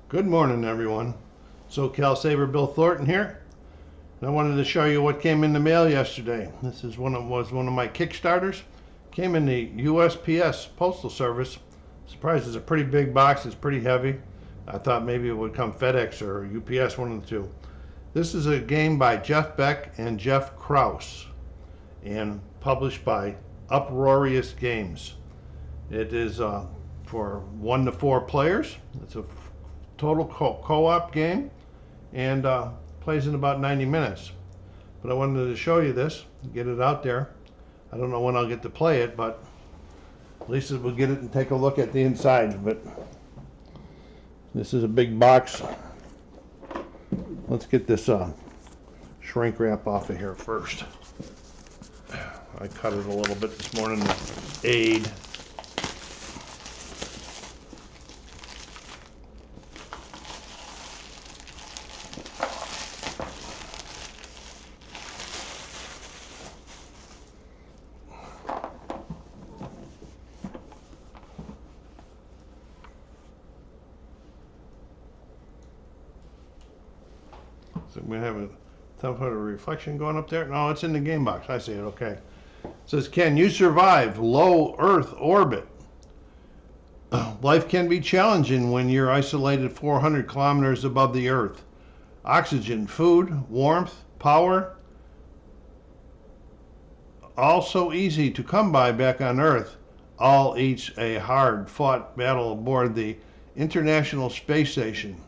Good morning, everyone. SoCalsabre Bill Thornton here. And I wanted to show you what came in the mail yesterday. This is one of my Kickstarters. Came in the USPS Postal Service. Surprised it's a pretty big box. It's pretty heavy. I thought maybe it would come FedEx or UPS, one of the two. This is a game by Jeff Beck and Jeff Krause, and published by Uproarious Games. It is for 1 to 4 players. It's a total co-op game, and plays in about 90 minutes. But I wanted to show you this, get it out there. I don't know when I'll get to play it, but at least we'll get it and take a look at the inside. But this is a big box. Let's get this shrink wrap off of here first. I cut it a little bit this morning to aid. So we have a template of reflection going up there. No, it's in the game box. I see it. Okay. It says, can you survive low Earth orbit? Life can be challenging when you're isolated 400 kilometers above the Earth. Oxygen, food, warmth, power, all so easy to come by back on Earth, all each a hard-fought battle aboard the International Space Station.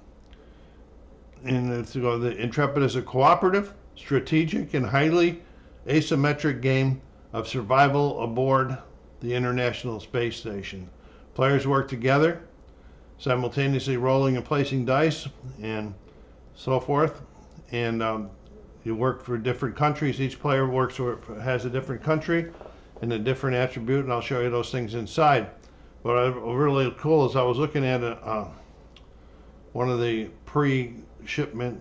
And the Intrepid is a cooperative, strategic, and highly asymmetric game of survival aboard the International Space Station. Players work together, simultaneously rolling and placing dice and so forth. And you work for different countries. Each player has a different country and a different attribute, and I'll show you those things inside. But really cool is I was looking at one of the pre-shipment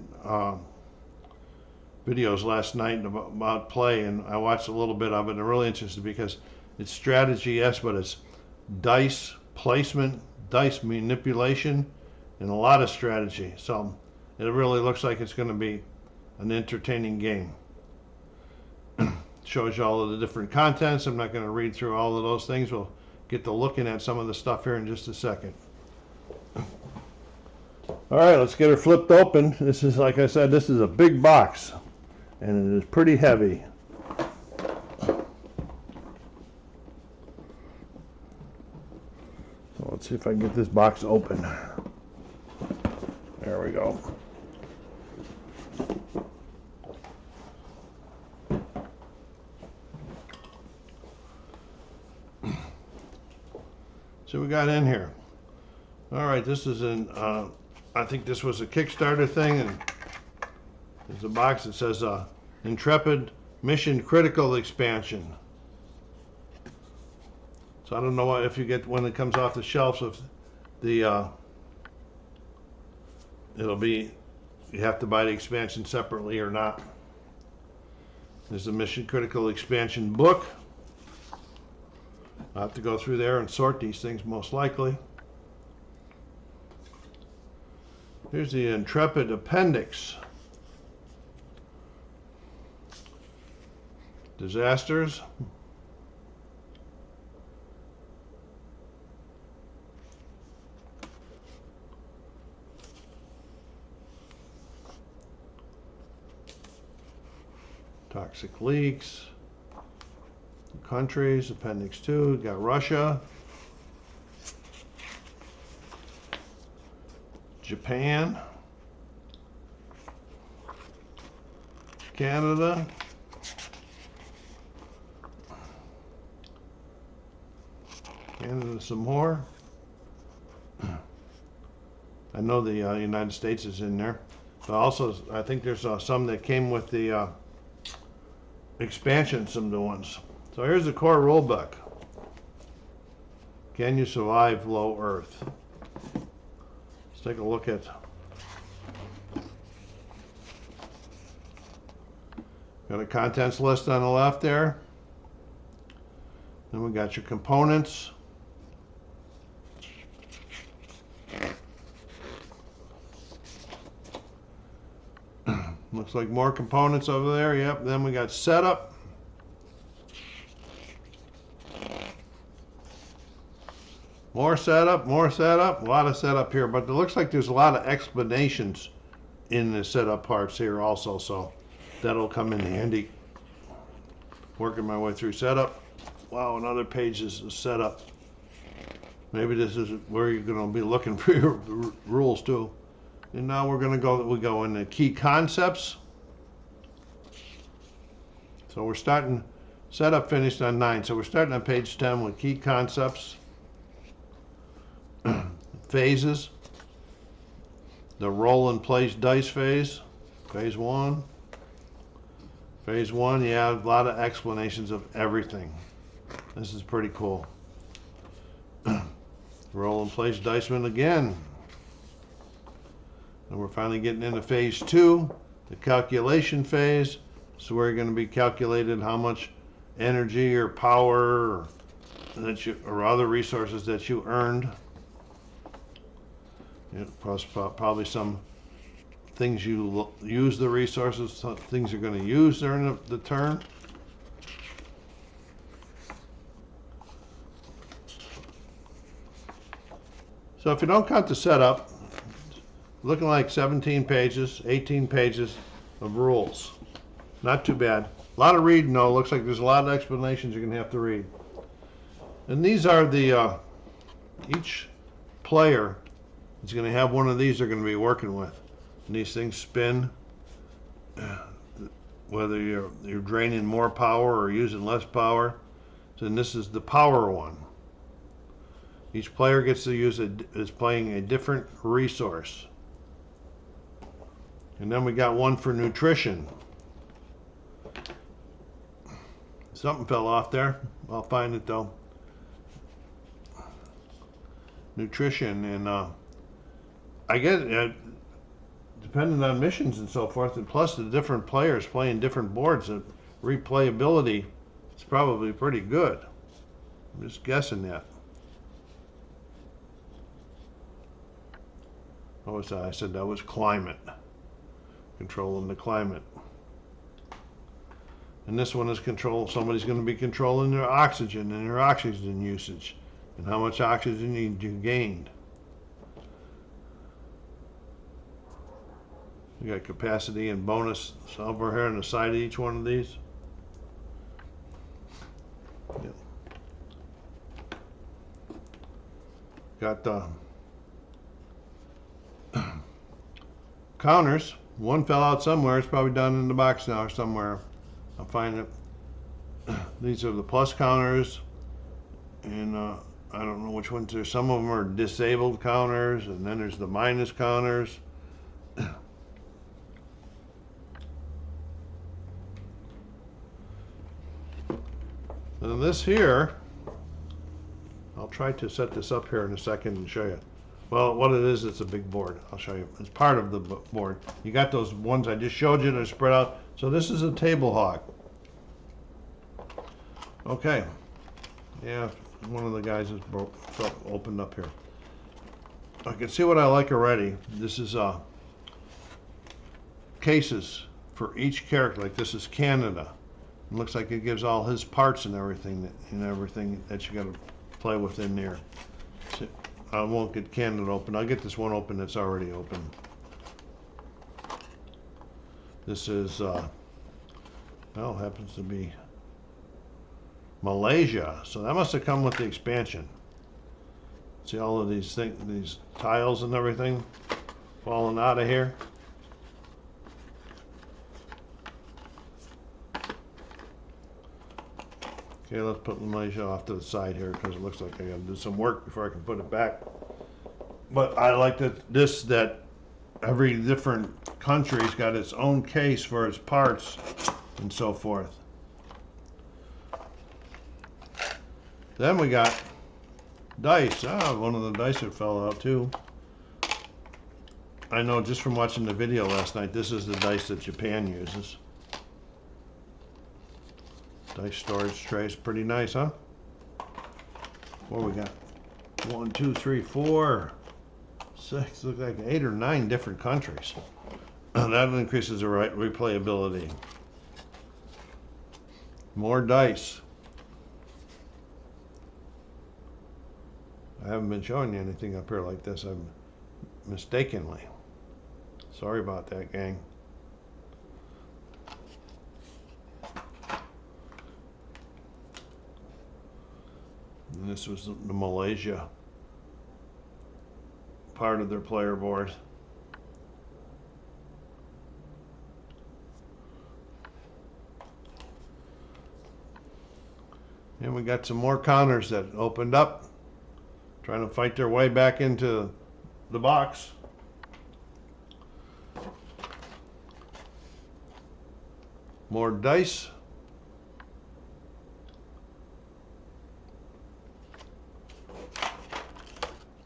videos last night about play, and I watched a little bit of it, and I'm really interested because it's strategy, yes, but it's dice placement, dice manipulation, and a lot of strategy. So it really looks like it's going to be an entertaining game. Shows you all of the different contents. I'm not going to read through all of those things. We'll get to looking at some of the stuff here in just a second. All right, let's get her flipped open. This is, like I said, this is a big box, and it is pretty heavy. So let's see if I can get this box open. There we go. So we got in here. All right, this is I think this was a Kickstarter thing, and there's a box that says Intrepid Mission Critical Expansion. So I don't know if you get, when it comes off the shelves, if the it'll be, you have to buy the expansion separately or not. There's a Mission Critical Expansion book. I'll have to go through there and sort these things most likely. Here's the Intrepid Appendix. Disasters. Toxic leaks. Countries, Appendix 2. Got Russia. Japan, Canada, some more. I know the United States is in there, but also I think there's some that came with the expansion, some new ones. So here's the core rulebook. Can you survive low Earth? Let's take a look at. Got a contents list on the left there. Then we got your components. Looks like more components over there. Yep. Then we got setup. More setup, more setup. A lot of setup here, but it looks like there's a lot of explanations in the setup parts here also, so that'll come in handy. Working my way through setup. Wow, another page is setup. Maybe this is where you're going to be looking for your rules too. And now we go into key concepts. So we're starting, setup finished on 9, so we're starting on page 10 with key concepts. Phases. The roll and place dice phase. Phase 1. Phase 1, yeah, a lot of explanations of everything. This is pretty cool. Roll and place diceman again. And we're finally getting into phase 2, the calculation phase. So we're going to be calculated how much energy or power or other resources that you earned. Plus probably some things you use the resources, some things you're going to use during the turn. So if you don't count the setup, looking like 17 pages, 18 pages of rules. Not too bad. A lot of reading though. Looks like there's a lot of explanations you're going to have to read. And these are the, each player is going to have one of these they're going to be working with. And these things spin, whether you're draining more power or using less power. So this is the power one. Each player gets to is playing a different resource. And then we got one for nutrition. Something fell off there. I'll find it though. Nutrition, and I guess depending on missions and so forth, and plus the different players playing different boards, the replayability is probably pretty good. I'm just guessing that. What was that? I said that was climate. Controlling the climate. And this one is somebody's going to be controlling their oxygen and their oxygen usage and how much oxygen you gained. You got capacity and bonus over here on the side of each one of these. Yep. Got the counters. One fell out somewhere. It's probably down in the box now or somewhere. I'll find it. These are the plus counters, and I don't know which ones. There's some of them are disabled counters, and then there's the minus counters. And this here, I'll try to set this up here in a second and show you. Well, what it is, it's a big board. I'll show you. It's part of the board. You got those ones I just showed you that are spread out. So this is a table hog. Okay. Yeah, one of the guys is opened up here. I can see what I like already. This is cases for each character. Like this is Canada. It looks like it gives all his parts and everything that you got to play with in there. So I won't get Canada open. I'll get this one open that's already open. This is well, happens to be Malaysia. So that must have come with the expansion. See all of these these tiles and everything falling out of here. Okay, let's put Malaysia off to the side here because it looks like I gotta do some work before I can put it back. But I like that every different country's got its own case for its parts and so forth. Then we got dice. One of the dice that fell out too. I know just from watching the video last night, this is the dice that Japan uses. Dice storage trays, pretty nice, huh? What we got? 1, 2, 3, 4, 6. Look like 8 or 9 different countries. That increases the replayability. More dice. I haven't been showing you anything up here like this. I'm mistakenly. Sorry about that, gang. And this was the Malaysia part of their player board. And we got some more counters that opened up, trying to fight their way back into the box. More dice.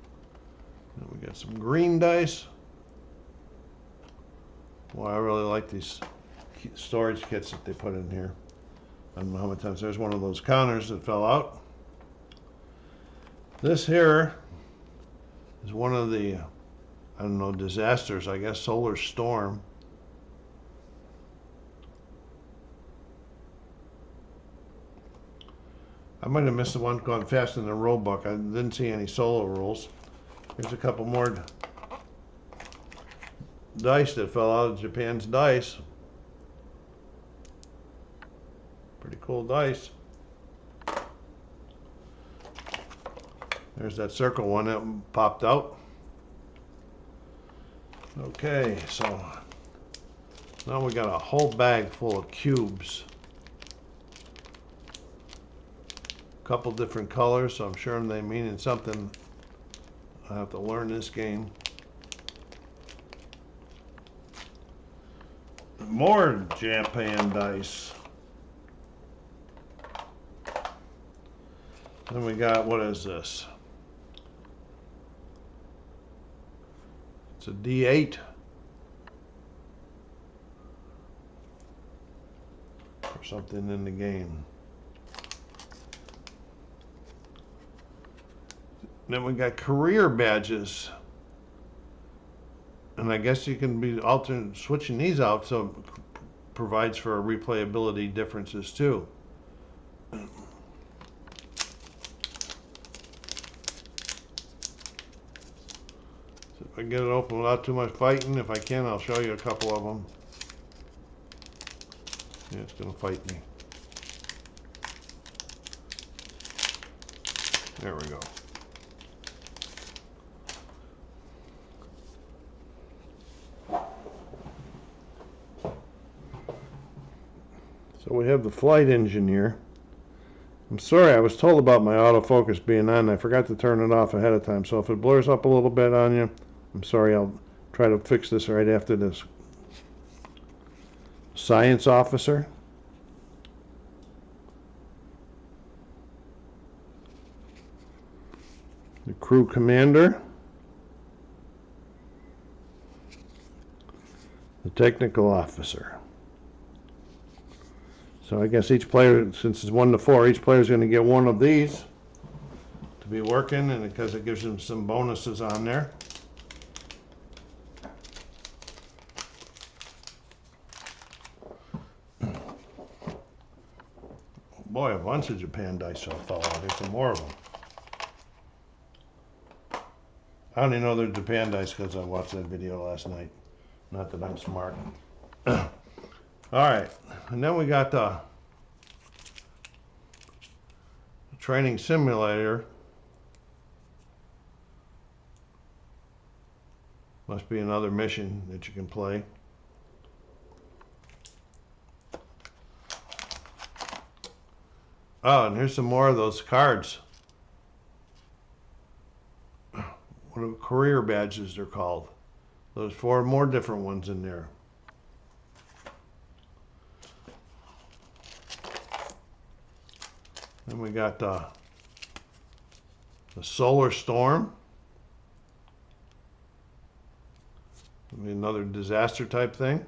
And we got some green dice. Well, I really like these storage kits that they put in here. I don't know how many times. There's one of those counters that fell out. This here is one of the, I don't know, disasters, I guess, solar storm. I might have missed the one going fast in the rule book. I didn't see any solo rules. Here's a couple more dice that fell out of Japan's dice. Pretty cool dice. There's that circle one that popped out. Okay, so now we got a whole bag full of cubes. Couple different colors, so I'm sure they mean something. I have to learn this game. More Japan dice. Then we got, what is this? It's a D8. Or something in the game. Then we got career badges. And I guess you can be switching these out, so it provides for replayability differences too. If I get it open without too much fighting, if I can, I'll show you a couple of them. Yeah, it's gonna fight me. There we go. So we have the flight engineer. I'm sorry, I was told about my autofocus being on. I forgot to turn it off ahead of time. So if it blurs up a little bit on you, I'm sorry. I'll try to fix this right after this. Science officer. The crew commander. The technical officer. So I guess each player, since it's 1 to 4, each player is going to get one of these to be working, and because it gives them some bonuses on there. Boy, a bunch of Japan dice fell out. There's some more of them. I only know they're Japan dice because I watched that video last night. Not that I'm smart. All right, and then we got the training simulator. Must be another mission that you can play. Oh, and here's some more of those cards. What are career badges they're called. There's 4 more different ones in there. Then we got the solar storm. Maybe another disaster type thing.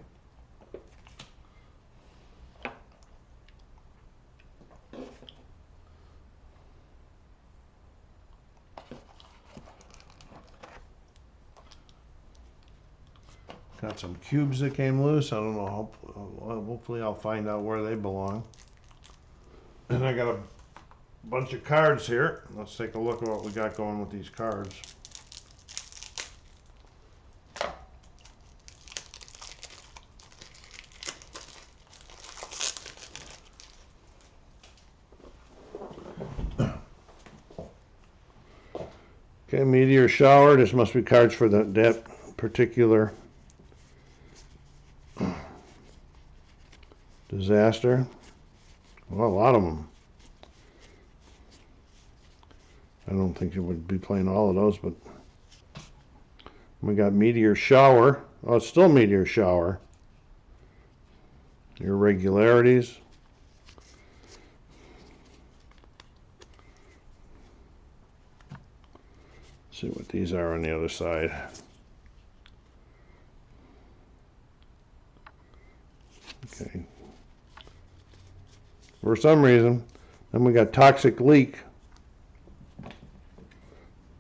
Got some cubes that came loose. I don't know. Hopefully I'll find out where they belong. And I got a bunch of cards here. Let's take a look at what we got going with these cards. Okay, meteor shower. This must be cards for that particular disaster. Well, a lot of them. I don't think it would be playing all of those, but we got meteor shower. Oh, it's still meteor shower. Irregularities. See what these are on the other side. Okay. For some reason, then we got toxic leak.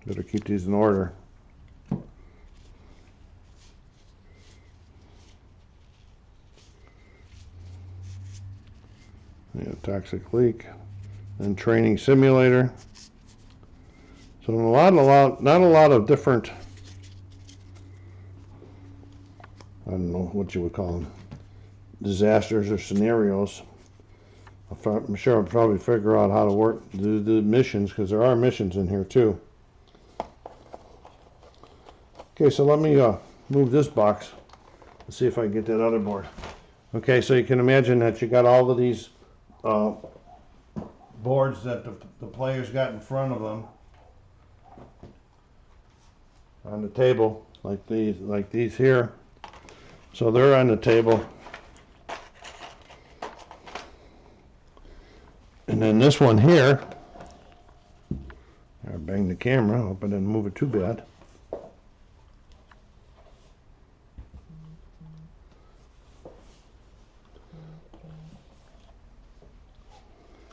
Better keep these in order. Yeah, toxic leak. And training simulator. So not a lot of different, I don't know what you would call them, disasters or scenarios. I'm sure I'll probably figure out how to work the missions, because there are missions in here too. Okay, so let me move this box and see if I can get that other board. Okay, so you can imagine that you got all of these boards that the players got in front of them on the table, like these here. So they're on the table. And then this one here, I banged the camera, hope I didn't move it too bad.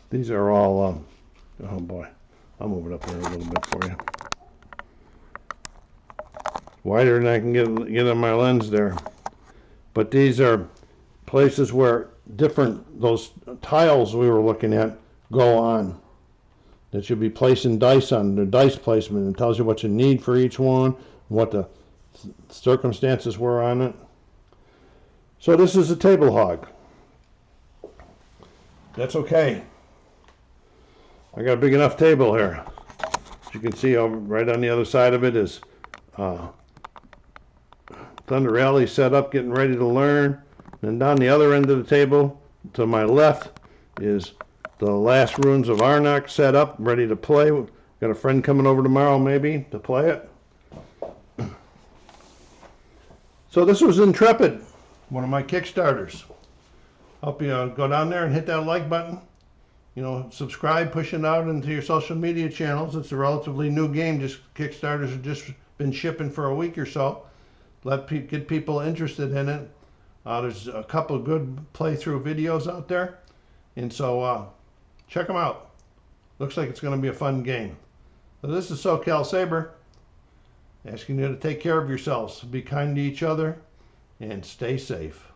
These are all, oh boy, I'll move it up there a little bit for you. Wider than I can get on my lens there. But these are places where those tiles we were looking at go on. That you'll be placing dice on, the dice placement. It tells you what you need for each one, what the circumstances were on it. So this is a table hog. That's okay. I got a big enough table here. As you can see, over right on the other side of it is Thunder Rally set up, getting ready to learn. And down the other end of the table, to my left, is the last runes of Arnak set up, ready to play. Got a friend coming over tomorrow, maybe, to play it. So this was Intrepid, one of my Kickstarters. Hope you go down there and hit that like button. You know, subscribe, push it out into your social media channels. It's a relatively new game. Just Kickstarters have just been shipping for a week or so. Get people interested in it. There's a couple of good playthrough videos out there, and so check them out. Looks like it's going to be a fun game. So this is SoCalsabre, asking you to take care of yourselves, be kind to each other, and stay safe.